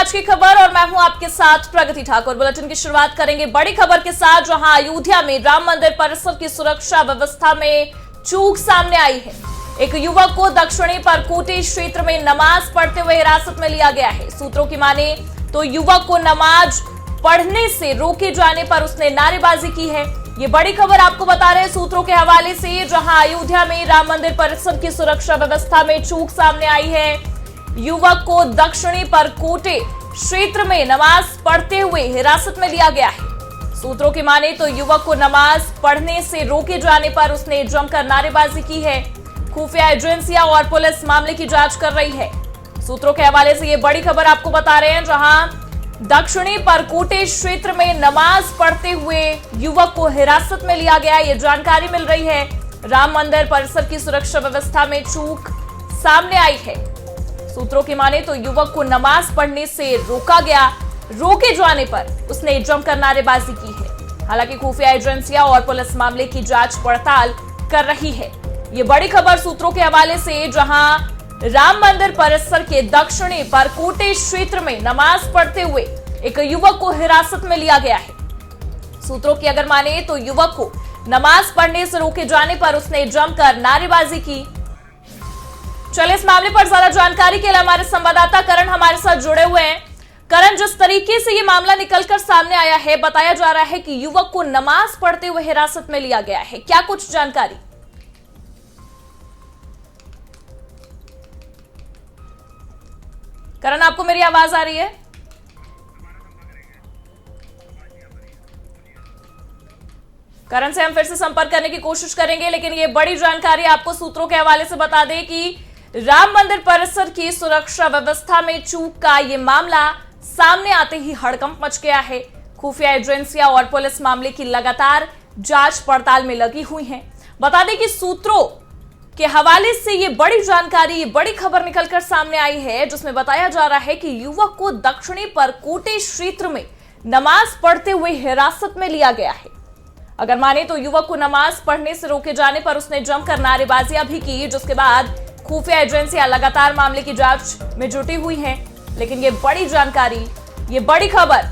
आज की खबर और मैं हूं आपके साथ प्रगति ठाकुर। बुलेटिन की शुरुआत करेंगे बड़ी खबर के साथ, जहां अयोध्या में राम मंदिर परिसर की सुरक्षा व्यवस्था में चूक सामने आई है। एक युवक को दक्षिणी परकोटे क्षेत्र में नमाज पढ़ते हुए हिरासत में लिया गया है। सूत्रों की माने तो युवक को नमाज पढ़ने से रोके जाने पर उसने नारेबाजी की है। ये बड़ी खबर आपको बता रहे हैं सूत्रों के हवाले से, जहां अयोध्या में राम मंदिर परिसर की सुरक्षा व्यवस्था में चूक सामने आई है। युवक को दक्षिणी परकोटे क्षेत्र में नमाज पढ़ते हुए हिरासत में लिया गया है। सूत्रों की माने तो युवक को नमाज पढ़ने से रोके जाने पर उसने जमकर नारेबाजी की है। खुफिया एजेंसियां और पुलिस मामले की जांच कर रही है। सूत्रों के हवाले से ये बड़ी खबर आपको बता रहे हैं, जहां दक्षिणी परकोटे क्षेत्र में नमाज पढ़ते हुए युवक को हिरासत में लिया गया। ये जानकारी मिल रही है। राम मंदिर परिसर की सुरक्षा व्यवस्था में चूक सामने आई है। सूत्रों की माने तो युवक को नमाज पढ़ने से रोका गया। रोके जाने पर उसने जमकर नारेबाजी की है। हालांकि खुफिया एजेंसियां और पुलिस मामले की जांच पड़ताल कर रही है। ये बड़ी खबर सूत्रों के हवाले से, जहां राम मंदिर परिसर के दक्षिणी परकोटे क्षेत्र में नमाज पढ़ते हुए एक युवक को हिरासत में लिया गया है। सूत्रों की अगर माने तो युवक को नमाज पढ़ने से रोके जाने पर उसने जमकर नारेबाजी की। चलिए इस मामले पर ज्यादा जानकारी के लिए हमारे संवाददाता करण हमारे साथ जुड़े हुए हैं। करण, जिस तरीके से ये मामला निकलकर सामने आया है, बताया जा रहा है कि युवक को नमाज पढ़ते हुए हिरासत में लिया गया है, क्या कुछ जानकारी? करण, आपको मेरी आवाज आ रही है? करण से हम फिर से संपर्क करने की कोशिश करेंगे, लेकिन ये बड़ी जानकारी आपको सूत्रों के हवाले से बता दें कि राम मंदिर परिसर की सुरक्षा व्यवस्था में चूक का ये मामला सामने आते ही हड़कंप मच गया है। खुफिया एजेंसियां और पुलिस मामले की लगातार जांच पड़ताल में लगी हुई हैं। बता दें कि सूत्रों के हवाले से ये बड़ी जानकारी, ये बड़ी खबर निकलकर सामने आई है, जिसमें बताया जा रहा है कि युवक को दक्षिणी परकोटे क्षेत्र में नमाज पढ़ते हुए हिरासत में लिया गया है। अगर माने तो युवक को नमाज पढ़ने से रोके जाने पर उसने जमकर नारेबाजियां भी की, जिसके बाद खुफिया एजेंसियां लगातार मामले की जांच में जुटी हुई हैं। लेकिन ये बड़ी जानकारी, ये बड़ी खबर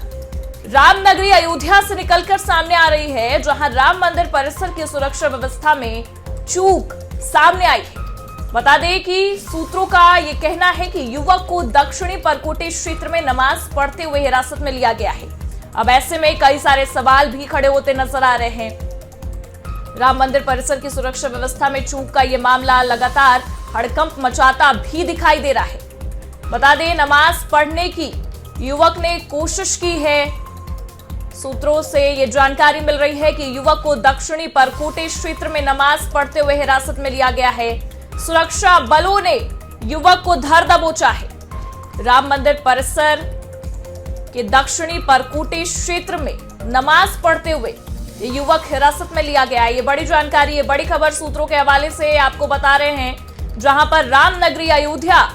रामनगरी अयोध्या से निकलकर सामने आ रही है, जहां राम मंदिर परिसर की सुरक्षा व्यवस्था में चूक सामने आई है। बता दें कि सूत्रों का यह कहना है कि युवक को दक्षिणी परकोटे क्षेत्र में नमाज पढ़ते हुए हिरासत में लिया गया है। अब ऐसे में कई सारे सवाल भी खड़े होते नजर आ रहे हैं। राम मंदिर परिसर की सुरक्षा व्यवस्था में चूक का यह मामला लगातार हड़कंप मचाता भी दिखाई दे रहा है। बता दें, नमाज पढ़ने की युवक ने कोशिश की है। सूत्रों से यह जानकारी मिल रही है कि युवक को दक्षिणी परकोटे क्षेत्र में नमाज पढ़ते हुए हिरासत में लिया गया है। सुरक्षा बलों ने युवक को धर दबोचा है। राम मंदिर परिसर के दक्षिणी परकोटे क्षेत्र में नमाज पढ़ते हुए ये युवक हिरासत में लिया गया है। ये बड़ी जानकारी, ये बड़ी खबर सूत्रों के हवाले से आपको बता रहे हैं, जहां पर रामनगरी अयोध्या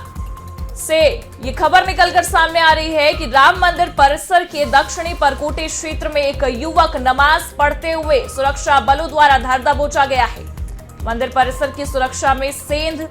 से ये खबर निकलकर सामने आ रही है कि राम मंदिर परिसर के दक्षिणी परकोटे क्षेत्र में एक युवक नमाज पढ़ते हुए सुरक्षा बलों द्वारा धर दबोचा गया है। मंदिर परिसर की सुरक्षा में सेंध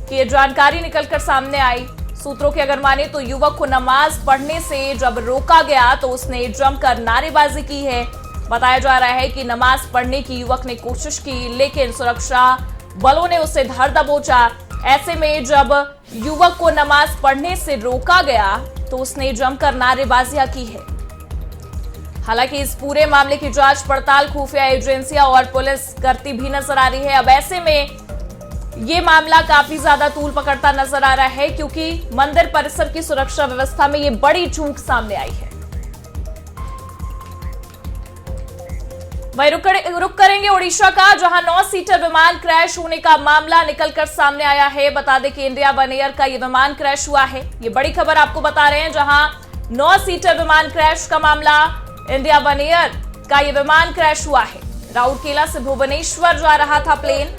की जानकारी निकलकर सामने आई। सूत्रों की अगर माने तो युवक को नमाज पढ़ने से जब रोका गया तो उसने जमकर नारेबाजी की है। बताया जा रहा है कि नमाज पढ़ने की युवक ने कोशिश की, लेकिन सुरक्षा बलों ने उसे धर दबोचा। ऐसे में जब युवक को नमाज पढ़ने से रोका गया तो उसने जमकर नारेबाजियां की है। हालांकि इस पूरे मामले की जांच पड़ताल खुफिया एजेंसियां और पुलिस करती भी नजर आ रही है। अब ऐसे में ये मामला काफी ज्यादा तूल पकड़ता नजर आ रहा है, क्योंकि मंदिर परिसर की सुरक्षा व्यवस्था में ये बड़ी चूक सामने आई है। वही रुक करेंगे ओडिशा का, जहां 9 सीटर विमान क्रैश होने का मामला निकलकर सामने आया है। बता दें कि इंडिया वन एयर का यह विमान क्रैश हुआ है। ये बड़ी खबर आपको बता रहे हैं, जहां 9 सीटर विमान क्रैश का मामला, इंडिया वन एयर का यह विमान क्रैश हुआ है। राउरकेला से भुवनेश्वर जा रहा था प्लेन।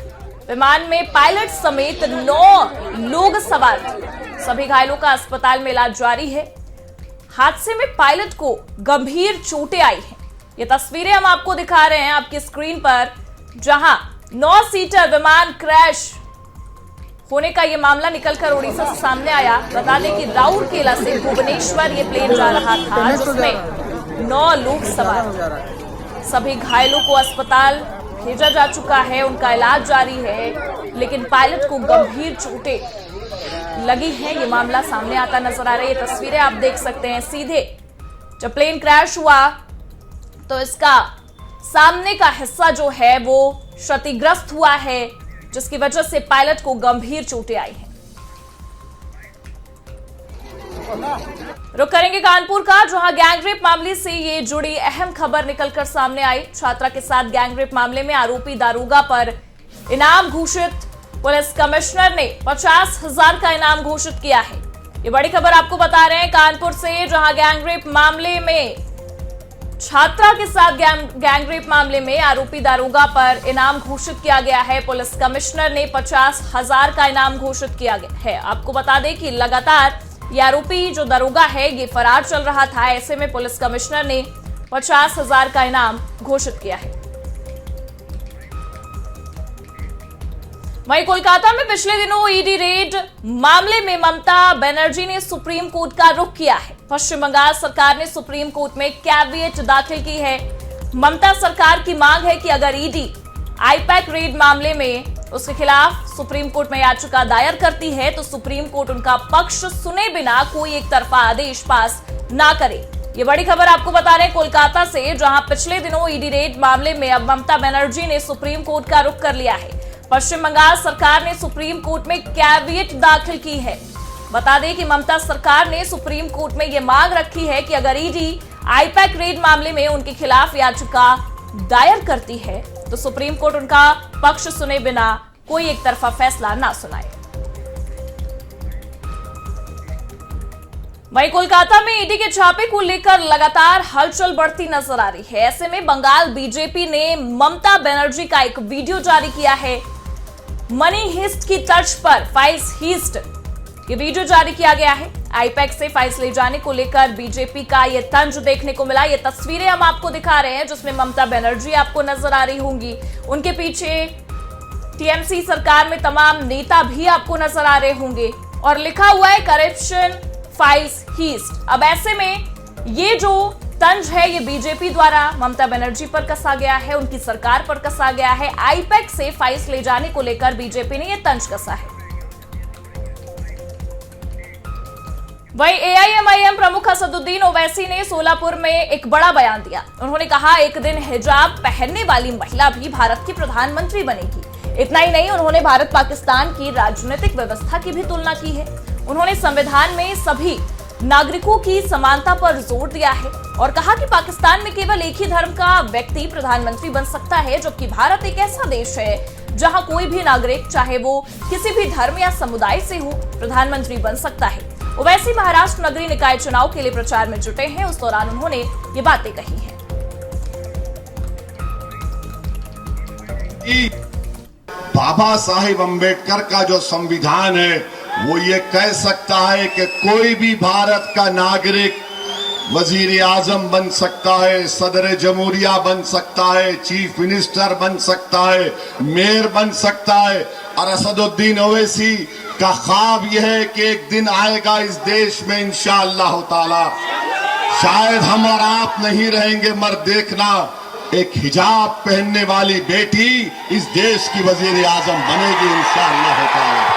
विमान में पायलट समेत 9 लोग सवार थे। सभी घायलों का अस्पताल में इलाज जारी है। हादसे में पायलट को गंभीर चोटें आई हैं। ये तस्वीरें हम आपको दिखा रहे हैं आपकी स्क्रीन पर, जहां 9 सीटर विमान क्रैश होने का ये मामला निकलकर उड़ीसा से सामने आया। बता दें कि राउरकेला से भुवनेश्वर ये प्लेन जा रहा था, जिसमें 9 लोग सवार। सभी घायलों को अस्पताल भेजा जा चुका है, उनका इलाज जारी है, लेकिन पायलट को गंभीर चोटें लगी हैं। ये मामला सामने आता नजर आ रहा है। ये तस्वीरें आप देख सकते हैं। सीधे जब प्लेन क्रैश हुआ तो इसका सामने का हिस्सा जो है वो क्षतिग्रस्त हुआ है, जिसकी वजह से पायलट को गंभीर चोटें आई हैं। रुक करेंगे कानपुर का, जहां गैंगरेप मामले से ये जुड़ी अहम खबर निकलकर सामने आई। छात्रा के साथ गैंगरेप मामले में आरोपी दारोगा पर इनाम घोषित। पुलिस कमिश्नर ने 50,000 का इनाम घोषित किया है। ये बड़ी खबर आपको बता रहे हैं कानपुर से, जहां गैंगरेप मामले में छात्रा के साथ गैंगरेप मामले में आरोपी दारोगा पर इनाम घोषित किया गया है। पुलिस कमिश्नर ने 50,000 का इनाम घोषित किया गया है। आपको बता दें कि लगातार ये आरोपी जो दारोगा है ये फरार चल रहा था। ऐसे में पुलिस कमिश्नर ने 50,000 का इनाम घोषित किया है। वहीं कोलकाता में पिछले दिनों ईडी रेड मामले में ममता बनर्जी ने सुप्रीम कोर्ट का रुख किया है। पश्चिम बंगाल सरकार ने सुप्रीम कोर्ट में कैविएट दाखिल की है। ममता सरकार की मांग है कि अगर ईडी आईपैक रेड मामले में उसके खिलाफ सुप्रीम कोर्ट में याचिका दायर करती है तो सुप्रीम कोर्ट उनका पक्ष सुने बिना कोई एक तरफा आदेश पास ना करे। ये बड़ी खबर आपको बता रहे हैं कोलकाता से, जहां पिछले दिनों ईडी रेड मामले में अब ममता बनर्जी ने सुप्रीम कोर्ट का रुख कर लिया है। पश्चिम बंगाल सरकार ने सुप्रीम कोर्ट में कैविएट दाखिल की है। बता दें कि ममता सरकार ने सुप्रीम कोर्ट में यह मांग रखी है कि अगर ईडी आईपैक रेड मामले में उनके खिलाफ याचिका दायर करती है तो सुप्रीम कोर्ट उनका पक्ष सुने बिना कोई एक तरफा फैसला ना सुनाए। वहीं कोलकाता में ईडी के छापे को लेकर लगातार हलचल बढ़ती नजर आ रही है। ऐसे में बंगाल बीजेपी ने ममता बनर्जी का एक वीडियो जारी किया है। मनी हिस्ट की टच पर फाइल्स हिस्ट ये वीडियो जारी किया गया है। आईपैक से फाइल्स ले जाने को लेकर बीजेपी का ये तंज देखने को मिला। ये तस्वीरें हम आपको दिखा रहे हैं, जिसमें ममता बनर्जी आपको नजर आ रही होंगी। उनके पीछे टीएमसी सरकार में तमाम नेता भी आपको नजर आ रहे होंगे और लिखा हुआ है करप्शन फाइल्स हीस्ट। अब ऐसे में ये जो तंज है ये बीजेपी द्वारा ममता बनर्जी पर कसा गया है, उनकी सरकार पर कसा गया है। आईपैक से फाइल्स ले जाने को लेकर बीजेपी ने ये तंज कसा है। वहीं एआईएमआईएम प्रमुख असदुद्दीन ओवैसी ने सोलापुर में एक बड़ा बयान दिया। उन्होंने कहा एक दिन हिजाब पहनने वाली महिला भी भारत की प्रधानमंत्री बनेगी। इतना ही नहीं, उन्होंने भारत पाकिस्तान की राजनीतिक व्यवस्था की भी तुलना की है। उन्होंने संविधान में सभी नागरिकों की समानता पर जोर दिया है और कहा कि पाकिस्तान में केवल एक ही धर्म का व्यक्ति प्रधानमंत्री बन सकता है, जबकि भारत एक ऐसा देश है जहां कोई भी नागरिक चाहे वो किसी भी धर्म या समुदाय से हो प्रधानमंत्री बन सकता है। ओवैसी महाराष्ट्र नगरीय निकाय चुनाव के लिए प्रचार में जुटे हैं। उस दौरान उन्होंने ये बातें कही हैं। बाबा साहिब अम्बेडकर का जो संविधान है वो ये कह सकता है कि कोई भी भारत का नागरिक वजीर आजम बन सकता है, सदर जमहूरिया बन सकता है, चीफ मिनिस्टर बन सकता है, मेयर बन सकता है। और असदुद्दीन ओवैसी का ख्वाब यह है कि एक दिन आएगा इस देश में इंशाअल्लाह ताला, शायद हम और आप नहीं रहेंगे मगर देखना एक हिजाब पहनने वाली बेटी इस देश की वजीर आजम बनेगी इंशाअल्लाह ताला।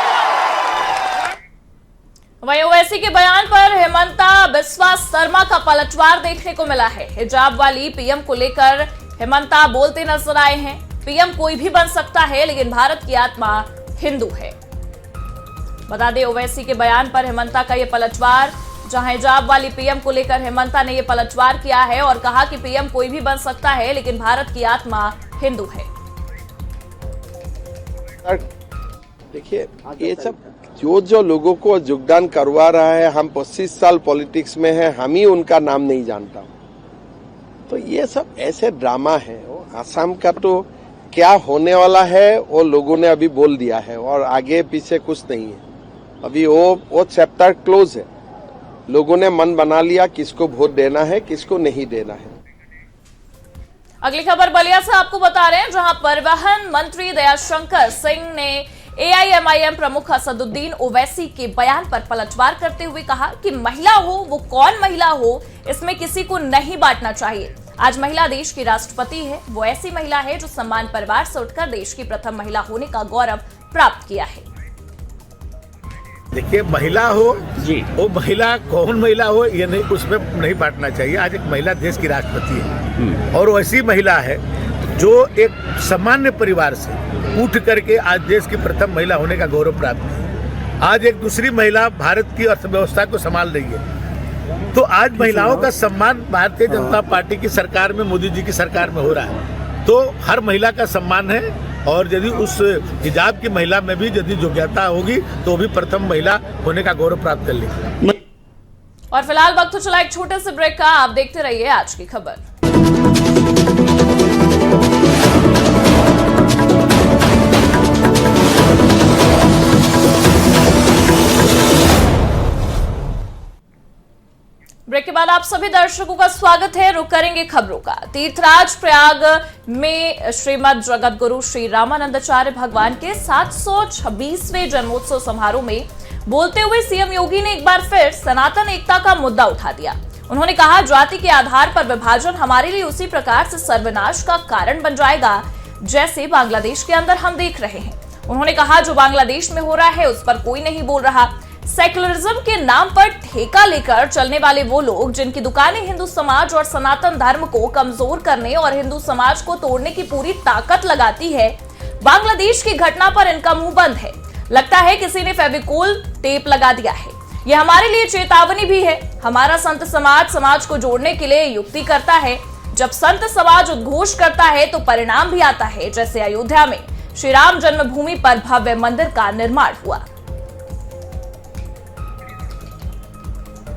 वहीं ओवैसी के बयान पर हेमंता बिस्वा शर्मा का पलटवार देखने को मिला है। हिजाब वाली पीएम को लेकर हेमंता बोलते नजर आए हैं। पीएम कोई भी बन सकता है लेकिन भारत की आत्मा हिंदू है। बता दें ओवैसी के बयान पर हेमंता का यह पलटवार, जहां हिजाब वाली पीएम को लेकर हेमंता ने यह पलटवार किया है और कहा कि पीएम कोई भी बन सकता है लेकिन भारत की आत्मा हिंदू है। देखिए ये सब जो लोगों को योगदान करवा रहा है, हम 25 साल पॉलिटिक्स में हैं, हम ही उनका नाम नहीं जानता। तो ये सब ऐसे ड्रामा है। आसाम का तो क्या होने वाला है वो लोगों ने अभी बोल दिया है और आगे पीछे कुछ नहीं है। अभी वो चैप्टर क्लोज है। लोगों ने मन बना लिया किसको वोट देना है, किसको नहीं देना है। अगली खबर बलिया से आपको बता रहे हैं, जहां परिवहन मंत्री दयाशंकर सिंह ने एआईएमआईएम प्रमुख असदुद्दीन ओवैसी के बयान पर पलटवार करते हुए कहा कि महिला हो वो कौन महिला हो, इसमें किसी को नहीं बांटना चाहिए। आज महिला देश की राष्ट्रपति है, वो ऐसी महिला है जो सम्मान परिवार से उठकर देश की प्रथम महिला होने का गौरव प्राप्त किया है। देखिए, महिला हो जी, वो महिला कौन महिला हो ये नहीं, उसमें नहीं बांटना चाहिए। आज एक महिला देश की राष्ट्रपति है और वो ऐसी महिला है जो एक सामान्य परिवार से उठ करके आज देश की प्रथम महिला होने का गौरव प्राप्त है। आज एक दूसरी महिला भारत की अर्थव्यवस्था को संभाल रही है। तो आज महिलाओं का सम्मान भारतीय जनता पार्टी की सरकार में, मोदी जी की सरकार में हो रहा है। तो हर महिला का सम्मान है और यदि उस हिजाब की महिला में भी यदि योग्यता होगी तो वो भी प्रथम महिला होने का गौरव प्राप्त कर लेगी। और फिलहाल वक्त तो चला एक छोटे से ब्रेक का, आप देखते रहिए आज की खबर। ब्रेक के बाद आप सभी दर्शकों का स्वागत है। रुक करेंगे खबरों का। तीर्थराज प्रयाग में श्रीमद जगत गुरु श्री रामानंदाचार्य भगवान के 726वें जन्मोत्सव समारोह में बोलते हुए सीएम योगी ने एक बार फिर सनातन एकता का मुद्दा उठा दिया। उन्होंने कहा, जाति के आधार पर विभाजन हमारे लिए उसी प्रकार से सर्वनाश का कारण बन जाएगा जैसे बांग्लादेश के अंदर हम देख रहे हैं। उन्होंने कहा, जो बांग्लादेश में हो रहा है उस पर कोई नहीं बोल रहा। सेक्युलरिज्म के नाम पर ठेका लेकर चलने वाले वो लोग जिनकी दुकानें हिंदू समाज और सनातन धर्म को कमजोर करने और हिंदू समाज को तोड़ने की पूरी ताकत लगाती है, बांग्लादेश की घटना पर इनका मुंह बंद है। लगता है किसी ने फेविकोल टेप लगा दिया है। यह हमारे लिए चेतावनी भी है। हमारा संत समाज को जोड़ने के लिए युक्ति करता है। जब संत समाज उद्घोष करता है तो परिणाम भी आता है, जैसे अयोध्या में श्री राम जन्मभूमि पर भव्य मंदिर का निर्माण हुआ।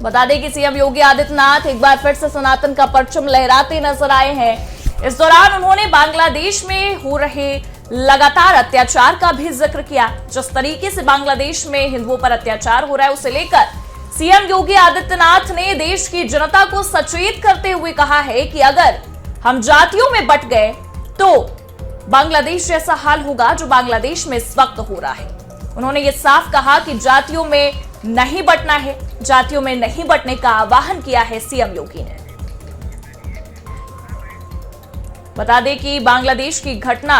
बता दें कि सीएम योगी आदित्यनाथ एक बार फिर से सनातन का परचम लहराते नजर आए हैं। इस दौरान उन्होंने बांग्लादेश में हो रहे लगातार अत्याचार का भी जिक्र किया। जिस तरीके से बांग्लादेश में हिंदुओं पर अत्याचार हो रहा है उसे लेकर सीएम योगी आदित्यनाथ ने देश की जनता को सचेत करते हुए कहा है कि अगर हम जातियों में बंट गए तो बांग्लादेश जैसा हाल होगा जो बांग्लादेश में इस वक्त हो रहा है। उन्होंने ये साफ कहा कि जातियों में नहीं बंटना है, जातियों में नहीं बंटने का आह्वान किया है सीएम योगी ने। बता दें कि बांग्लादेश की घटना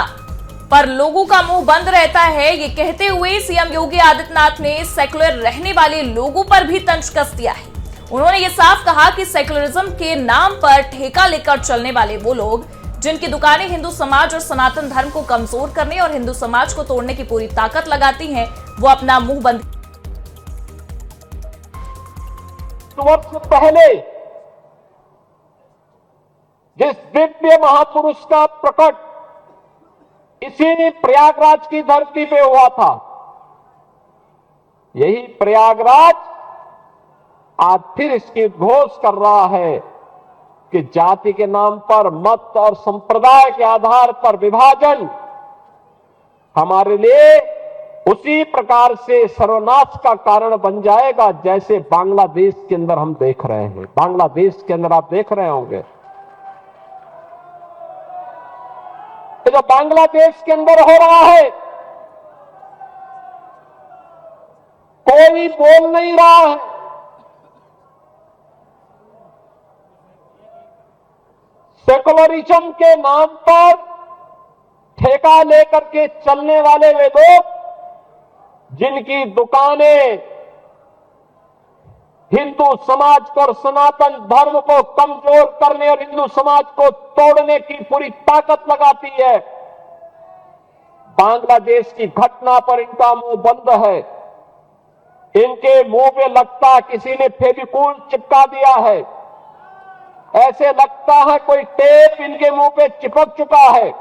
पर लोगों का मुंह बंद रहता है। ये कहते हुए सीएम योगी आदित्यनाथ ने सेक्युलर रहने वाले लोगों पर भी तंज कस दिया है। उन्होंने ये साफ कहा कि सेक्युलरिज्म के नाम पर ठेका लेकर चलने वाले वो लोग जिनकी दुकानें हिंदू समाज और सनातन धर्म को कमजोर करने और हिंदू समाज को तोड़ने की पूरी ताकत लगाती हैं, वो अपना मुंह बंद। वर्ष पहले जिस दिव्य महापुरुष का प्रकट इसी प्रयागराज की धरती पे हुआ था, यही प्रयागराज आज फिर इसकी घोष कर रहा है कि जाति के नाम पर, मत और संप्रदाय के आधार पर विभाजन हमारे लिए उसी प्रकार से सर्वनाश का कारण बन जाएगा जैसे बांग्लादेश के अंदर हम देख रहे हैं। बांग्लादेश के अंदर आप देख रहे होंगे जो बांग्लादेश के अंदर हो रहा है, कोई बोल नहीं रहा है। सेकुलरिज्म के नाम पर ठेका लेकर के चलने वाले वे लोग जिनकी दुकानें हिंदू समाज को और सनातन धर्म को कमजोर करने और हिंदू समाज को तोड़ने की पूरी ताकत लगाती है, बांग्लादेश की घटना पर इनका मुंह बंद है। इनके मुंह पे लगता किसी ने फेविकोल चिपका दिया है, ऐसे लगता है कोई टेप इनके मुंह पे चिपक चुका है।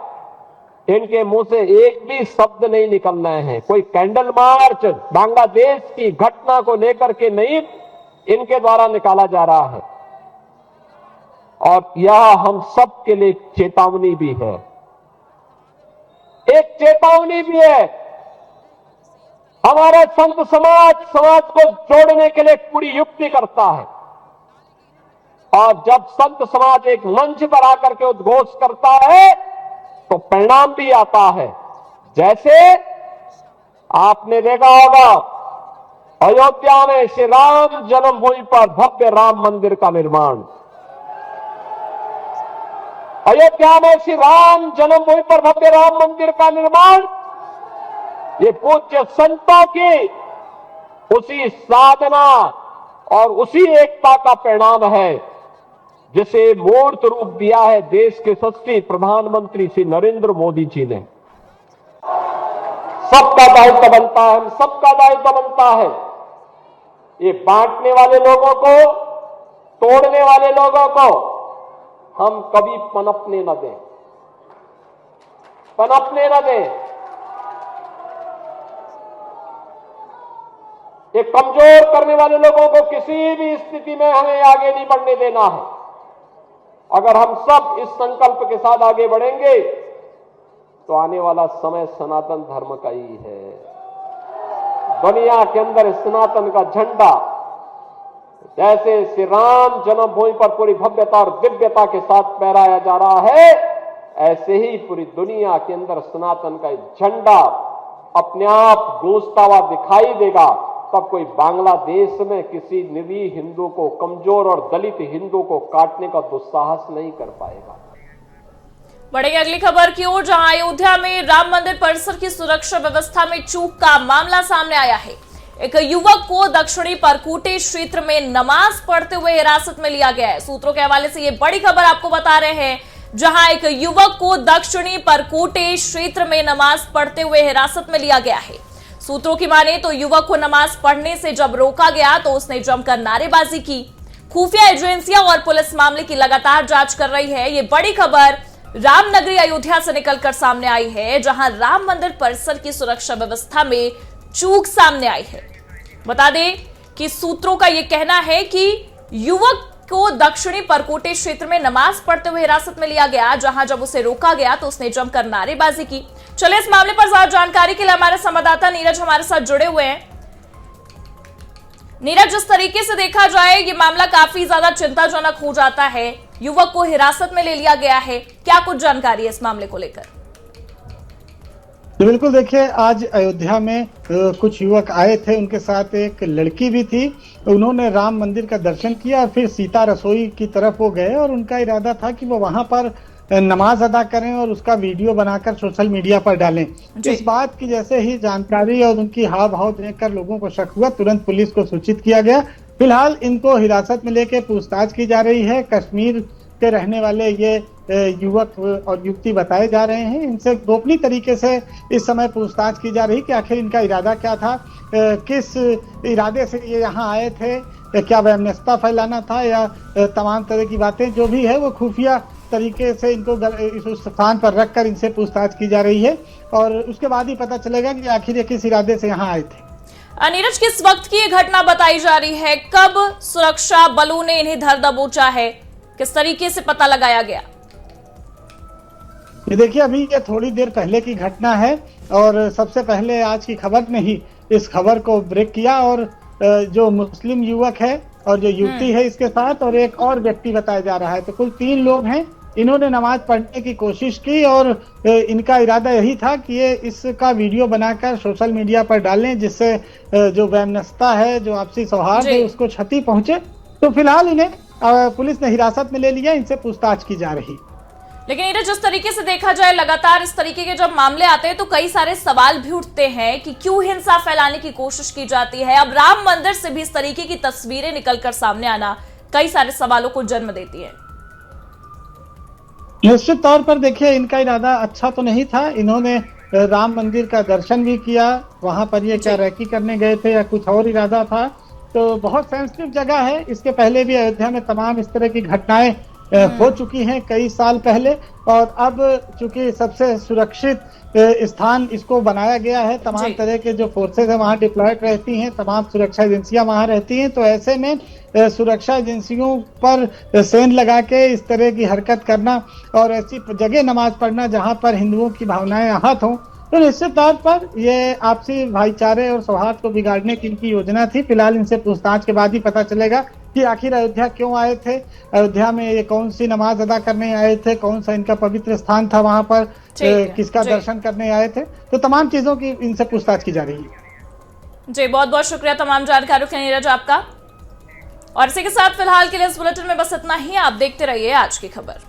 इनके मुंह से एक भी शब्द नहीं निकल रहे हैं। कोई कैंडल मार्च बांग्लादेश की घटना को लेकर के नहीं इनके द्वारा निकाला जा रहा है। और यह हम सब के लिए चेतावनी भी है, एक चेतावनी भी है। हमारा संत समाज को जोड़ने के लिए पूरी युक्ति करता है और जब संत समाज एक मंच पर आकर के उद्घोष करता है तो परिणाम भी आता है। जैसे आपने देखा होगा अयोध्या में श्री राम जन्मभूमि पर भव्य राम मंदिर का निर्माण, अयोध्या में श्री राम जन्मभूमि पर भव्य राम मंदिर का निर्माण, ये पूज्य संतों की उसी साधना और उसी एकता का परिणाम है जिसे मूर्त रूप दिया है देश के यशस्वी प्रधानमंत्री श्री नरेंद्र मोदी जी ने। सबका दायित्व बनता है, सबका दायित्व बनता है ये बांटने वाले लोगों को, तोड़ने वाले लोगों को हम कभी पनपने न दें, पनपने न दें। ये कमजोर करने वाले लोगों को किसी भी स्थिति में हमें आगे नहीं बढ़ने देना है। अगर हम सब इस संकल्प के साथ आगे बढ़ेंगे तो आने वाला समय सनातन धर्म का ही है। दुनिया के अंदर सनातन का झंडा जैसे श्री राम जन्मभूमि पर पूरी भव्यता और दिव्यता के साथ फहराया जा रहा है, ऐसे ही पूरी दुनिया के अंदर सनातन का झंडा अपने आप गूंजता हुआ दिखाई देगा। तब कोई बांग्लादेश में किसी निरीह हिंदू को, कमजोर और दलित हिंदू को काटने का दुस्साहस नहीं कर पाएगा। बढ़ेंगे अगली खबर की ओर, जहां अयोध्या में राम मंदिर परिसर की सुरक्षा व्यवस्था में चूक का मामला सामने आया है। एक युवक को दक्षिणी परकोटे क्षेत्र में नमाज पढ़ते हुए हिरासत में लिया गया है। सूत्रों के हवाले से ये बड़ी खबर आपको बता रहे हैं, जहां एक युवक को दक्षिणी परकोटे क्षेत्र में नमाज पढ़ते हुए हिरासत में लिया गया है। सूत्रों की माने तो युवक को नमाज पढ़ने से जब रोका गया तो उसने जमकर नारेबाजी की। खुफिया एजेंसियां और पुलिस मामले की लगातार जांच कर रही है। ये बड़ी खबर रामनगरी अयोध्या से निकलकर सामने आई है, जहां राम मंदिर परिसर की सुरक्षा व्यवस्था में चूक सामने आई है। बता दें कि सूत्रों का यह कहना है कि युवक को दक्षिणी परकोटे क्षेत्र में नमाज पढ़ते हुए हिरासत में लिया गया, जहां जब उसे रोका गया तो उसने जमकर नारेबाजी की। चलिए इस मामले पर ज्यादा जानकारी के लिए हमारे संवाददाता नीरज हमारे साथ जुड़े हुए हैं। नीरज, जिस तरीके से देखा जाए ये मामला काफी ज्यादा चिंताजनक हो जाता है, युवक को हिरासत में ले लिया गया है, क्या कुछ जानकारी है इस मामले को लेकर? तो बिल्कुल देखिए, आज अयोध्या में कुछ युवक आए थे, उनके साथ एक लड़की भी थी। उन्होंने राम मंदिर का दर्शन किया और फिर सीता रसोई की तरफ वो गए और उनका इरादा था कि वो वहां पर नमाज अदा करें और उसका वीडियो बनाकर सोशल मीडिया पर डालें। इस बात की जैसे ही जानकारी और उनकी हाव भाव देखकर लोगों को शक हुआ, तुरंत पुलिस को सूचित किया गया। फिलहाल इनको हिरासत में लेकर पूछताछ की जा रही है। कश्मीर के रहने वाले ये युवक और युवती बताए जा रहे हैं। इनसे गोपनीय तरीके से इस समय पूछताछ की जा रही कि आखिर इनका इरादा क्या था, किस इरादे से ये यहाँ आए थे, क्या वैमनस्यता फैलाना था या तमाम तरह की बातें जो भी है वो खुफिया तरीके से इनको इस स्थान पर रखकर इनसे पूछताछ की जा रही है और उसके बाद ही पता चलेगा कि आखिर ये किस इरादे से यहाँ आए थे। नीरज, किस वक्त की ये घटना बताई जा रही है? कब सुरक्षा बलों ने इन्हें धर दबोचा है? किस तरीके से पता लगाया गया? ये देखिए, अभी ये थोड़ी देर पहले की घटना है और सबसे पहले आज की खबर ने ही इस खबर को ब्रेक किया और जो मुस्लिम युवक है और जो युवती है इसके साथ और एक और व्यक्ति बताया जा रहा है, तो कुल 3 लोग हैं। इन्होंने नमाज पढ़ने की कोशिश की और इनका इरादा यही था कि ये इसका वीडियो बनाकर सोशल मीडिया पर डालें, जिससे जो वैमनस्यता है, जो आपसी सौहार्द है, उसको क्षति पहुंचे। तो फिलहाल इन्हें पुलिस ने हिरासत में ले लिया, इनसे पूछताछ की जा रही। लेकिन इधर जिस तरीके से देखा जाए, लगातार इस तरीके के जब मामले आते हैं तो कई सारे सवाल भी उठते हैं कि क्यों हिंसा फैलाने की कोशिश की जाती है। अब राम मंदिर से भी इस तरीके की तस्वीरें निकलकर सामने आना कई सारे सवालों को जन्म देती है। निश्चित तौर पर देखिए, इनका इरादा अच्छा तो नहीं था। इन्होंने राम मंदिर का दर्शन भी किया, वहां पर ये क्या रैकी करने गए थे या कुछ और इरादा था। तो बहुत सेंसिटिव जगह है। इसके पहले भी अयोध्या में तमाम इस तरह की घटनाएं हो चुकी हैं कई साल पहले और अब चूंकि सबसे सुरक्षित स्थान इसको बनाया गया है, तमाम तरह के जो फोर्सेस है वहां डिप्लॉयड रहती हैं, तमाम सुरक्षा एजेंसियां वहां रहती हैं। तो ऐसे में सुरक्षा एजेंसियों पर सेंध लगा के इस तरह की हरकत करना और ऐसी जगह नमाज पढ़ना जहां पर हिंदुओं की भावनाएं आहत हों, तो निश्चित तौर पर ये आपसी भाईचारे और सौहार्द को बिगाड़ने की इनकी योजना थी। फिलहाल इनसे पूछताछ के बाद ही पता चलेगा कि आखिर अयोध्या क्यों आए थे, अयोध्या में ये कौन सी नमाज अदा करने आए थे, कौन सा इनका पवित्र स्थान था वहां पर, किसका दर्शन करने आए थे। तो तमाम चीजों की इनसे पूछताछ की जा रही है। जी, बहुत बहुत शुक्रिया तमाम जानकारियों के लिए नीरज आपका। और इसी के साथ फिलहाल के लिए इस बुलेटिन में बस इतना ही। आप देखते रहिए आज की खबर।